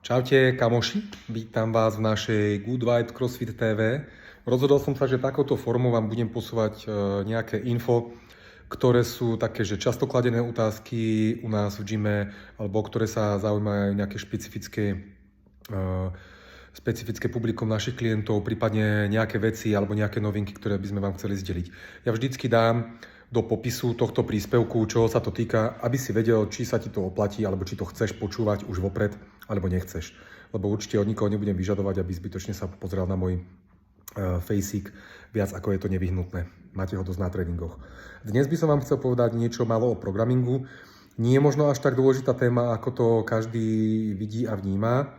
Čaute kamoši, vítam vás v našej Good Vibe CrossFit TV. Rozhodol som sa, že takouto formou vám budem posúvať nejaké info, ktoré sú také, že často kladené otázky u nás v gyme, alebo ktoré sa zaujímajú nejaké špecifické publikum našich klientov, prípadne nejaké veci alebo nejaké novinky, ktoré by sme vám chceli zdeliť. Ja vždycky dám do popisu tohto príspevku, čoho sa to týka, aby si vedel, či sa ti to oplatí, alebo či to chceš počúvať už vopred, alebo nechceš. Lebo určite od nikoho nebudem vyžadovať, aby zbytočne sa pozeral na môj fejsík viac, ako je to nevyhnutné. Máte ho dosť na tréningoch. Dnes by som vám chcel povedať niečo malo o programingu. Nie je možno až tak dôležitá téma, ako to každý vidí a vníma,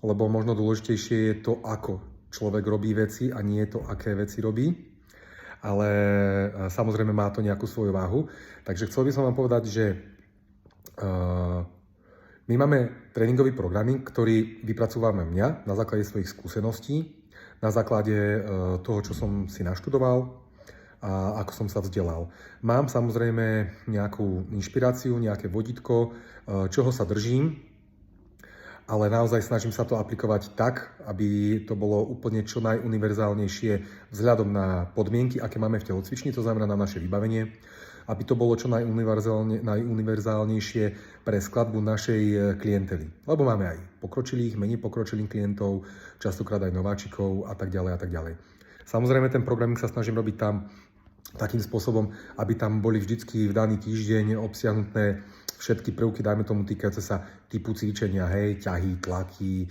lebo možno dôležitejšie je to, ako človek robí veci a nie to, aké veci robí. Ale samozrejme má to nejakú svoju váhu. Takže chcel by som vám povedať, že my máme tréningový programming, ktorý vypracúvame mňa na základe svojich skúseností, na základe toho, čo som si naštudoval a ako som sa vzdelal. Mám samozrejme nejakú inšpiráciu, nejaké vodítko, čoho sa držím, ale naozaj snažím sa to aplikovať tak, aby to bolo úplne čo najuniverzálnejšie vzhľadom na podmienky, aké máme v telocvični, to znamená na naše vybavenie, aby to bolo čo najuniverzálnejšie pre skladbu našej klientely. Lebo máme aj pokročilých, menej pokročilých klientov, častokrát aj nováčikov a tak ďalej a tak ďalej. Samozrejme, ten programming sa snažím robiť tam takým spôsobom, aby tam boli vždycky v daný týždeň obsiahnuté všetky prvky, dajme tomu týkajúce sa typu cvičenia, hej, ťahy, tlaky,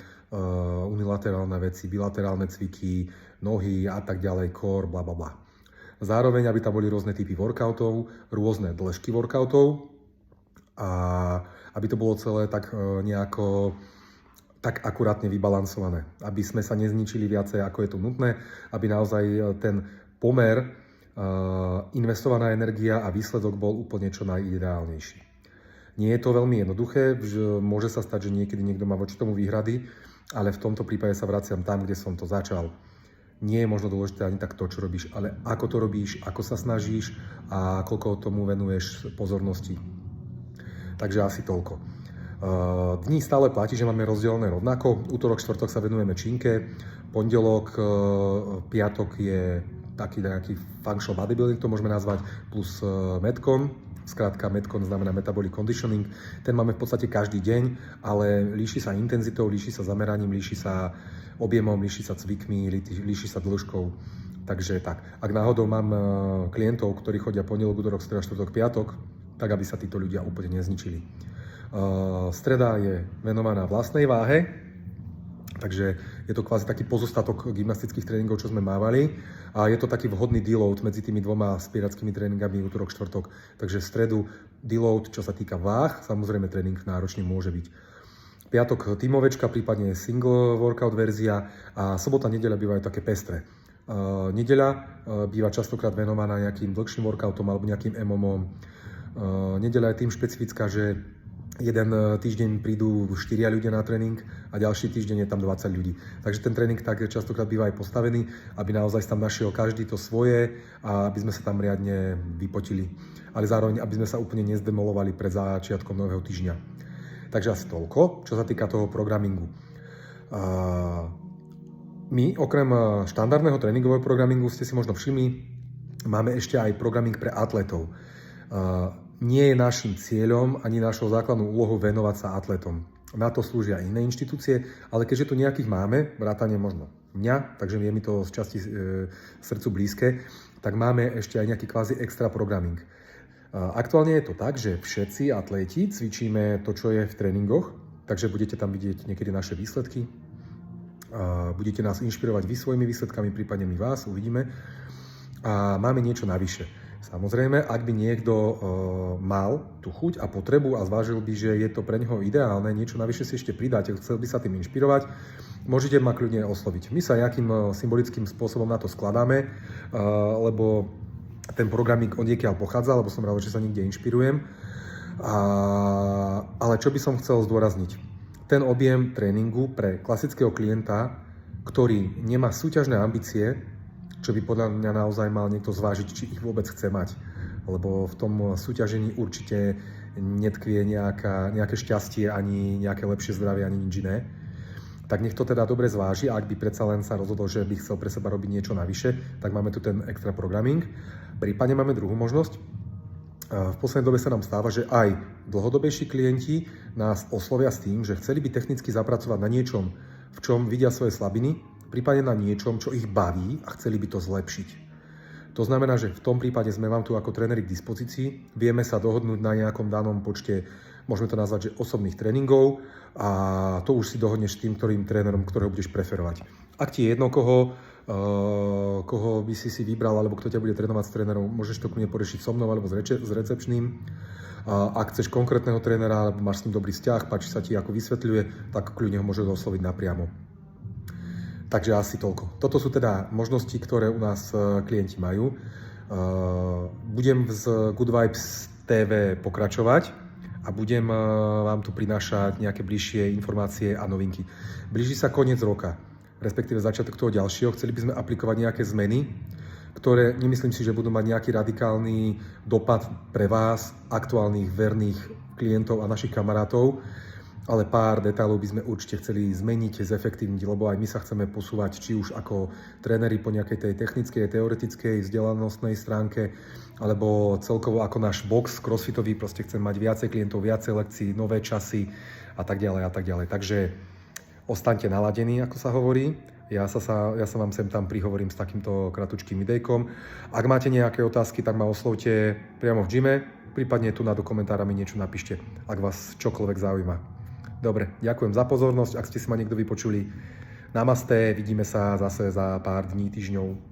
unilaterálne veci, bilaterálne cviky, nohy a tak ďalej, core, bla bla bla. Zároveň, aby tam boli rôzne typy workoutov, rôzne dĺžky workoutov a aby to bolo celé tak nejako tak akurátne vybalansované. Aby sme sa nezničili viacej, ako je to nutné, aby naozaj ten pomer investovaná energia a výsledok bol úplne čo najideálnejší. Nie je to veľmi jednoduché, môže sa stať, že niekedy niekto má voči tomu výhrady, ale v tomto prípade sa vraciam tam, kde som to začal. Nie je možno dôležité ani tak to, čo robíš, ale ako to robíš, ako sa snažíš a koľko tomu venuješ pozornosti. Takže asi toľko. Dní stále platí, že máme rozdelené rovnako. Útorok, štvrtok sa venujeme činke, pondelok, piatok je taký nejaký functional bodybuilding, to môžeme nazvať, plus metcon. Skrátka, metcon znamená metabolic conditioning. Ten máme v podstate každý deň, ale líši sa intenzitou, líši sa zameraním, líši sa objemom, líši sa cvikmi, líši sa dĺžkou. Takže tak. Ak náhodou mám klientov, ktorí chodia pondelok, útorok, streda, štvrtok, piatok, tak aby sa títo ľudia úplne nezničili. Streda je venovaná vlastnej váhe, takže je to kvázi taký pozostatok gymnastických tréningov, čo sme mávali. A je to taký vhodný deload medzi tými dvoma spierackými tréningami útorok, štvrtok. Takže v stredu deload, čo sa týka váh, samozrejme tréning náročný môže byť. Piatok tímovečka, prípadne single workout verzia a sobota, nedeľa bývajú také pestré. Nedeľa býva častokrát venovaná nejakým dlhším workoutom alebo nejakým MMO. Nedeľa je tým špecifická, že jeden týždeň prídu 4 ľudia na tréning a ďalší týždeň je tam 20 ľudí. Takže ten tréning tak častokrát býva aj postavený, aby naozaj tam našiel každý to svoje a aby sme sa tam riadne vypotili. Ale zároveň, aby sme sa úplne nezdemolovali pred začiatkom nového týždňa. Takže asi toľko, čo sa týka toho programingu. My okrem štandardného tréningového programingu, ste si možno všimli, máme ešte aj programing pre atletov. Nie je našim cieľom ani našou základnou úlohou venovať sa atletom. Na to slúžia iné inštitúcie, ale keďže tu nejakých máme, vrátane možno mňa, takže je mi to z časti srdcu blízke, tak máme ešte aj nejaký kvázi extra programming. Aktuálne je to tak, že všetci atléti cvičíme to, čo je v tréningoch, takže budete tam vidieť niekedy naše výsledky, budete nás inšpirovať vy svojimi výsledkami, prípadne my vás, uvidíme. A máme niečo navyše. Samozrejme, ak by niekto mal tú chuť a potrebu a zvážil by, že je to pre neho ideálne, niečo navyše si ešte pridáte, chcel by sa tým inšpirovať, môžete ma kľudne osloviť. My sa nejakým symbolickým spôsobom na to skladáme, lebo ten programming odniekiaľ pochádza, lebo som rád, že sa niekde inšpirujem. Ale čo by som chcel zdôrazniť? Ten objem tréningu pre klasického klienta, ktorý nemá súťažné ambície, čo by podľa mňa naozaj mal niekto zvážiť, či ich vôbec chce mať. Lebo v tom súťažení určite netkvie nejaké šťastie, ani nejaké lepšie zdravie, ani nič iné. tak nech to teda dobre zváži, a ak by predsa len sa rozhodol, že by chcel pre seba robiť niečo navyše, tak máme tu ten extra programming. Prípadne máme druhú možnosť. V poslednej dobe sa nám stáva, že aj dlhodobejší klienti nás oslovia s tým, že chceli by technicky zapracovať na niečom, v čom vidia svoje slabiny, prípadne na niečom, čo ich baví a chceli by to zlepšiť. To znamená, že v tom prípade sme vám tu ako tréneri k dispozícii, vieme sa dohodnúť na nejakom danom počte, môžeme to nazvať, že osobných tréningov, a to už si dohodneš s tým, ktorým trénerom, ktorého budeš preferovať. Ak ti je jedno, koho by si vybral, alebo kto ťa bude trénovať s trénerom, môžeš to kľudne poriešiť so mnou alebo s recepčným. Ak chceš konkrétneho trénera, alebo máš s ním dobrý vzťah, páči sa ti, ako vysvetľuje, tak kľudne ho môžeš osloviť napriamo. Takže asi toľko. Toto sú teda možnosti, ktoré u nás klienti majú. Budem z Good Vibes TV pokračovať a budem vám tu prinášať nejaké bližšie informácie a novinky. Blíži sa koniec roka, respektíve začiatok toho ďalšieho. Chceli by sme aplikovať nejaké zmeny, ktoré nemyslím si, že budú mať nejaký radikálny dopad pre vás, aktuálnych verných klientov a našich kamarátov, ale pár detailov by sme určite chceli zmeniť, zefektívniť, lebo aj my sa chceme posúvať, či už ako tréneri po nejakej tej technickej, teoretickej, vzdelanostnej stránke, alebo celkovo ako náš box crossfitový, proste chcem mať viacej klientov, viacej lekcií, nové časy a tak ďalej a tak ďalej. Takže ostaňte naladení, ako sa hovorí. Ja sa vám sem tam prihovorím s takýmto kratučkým videjkom. Ak máte nejaké otázky, tak ma oslovte priamo v gyme, prípadne tu do komentára mi niečo napíšte, ak vás čokoľvek zaujíma. Dobre, ďakujem za pozornosť, ak ste si ma niekto vypočuli. Namaste, vidíme sa zase za pár dní, týždňov.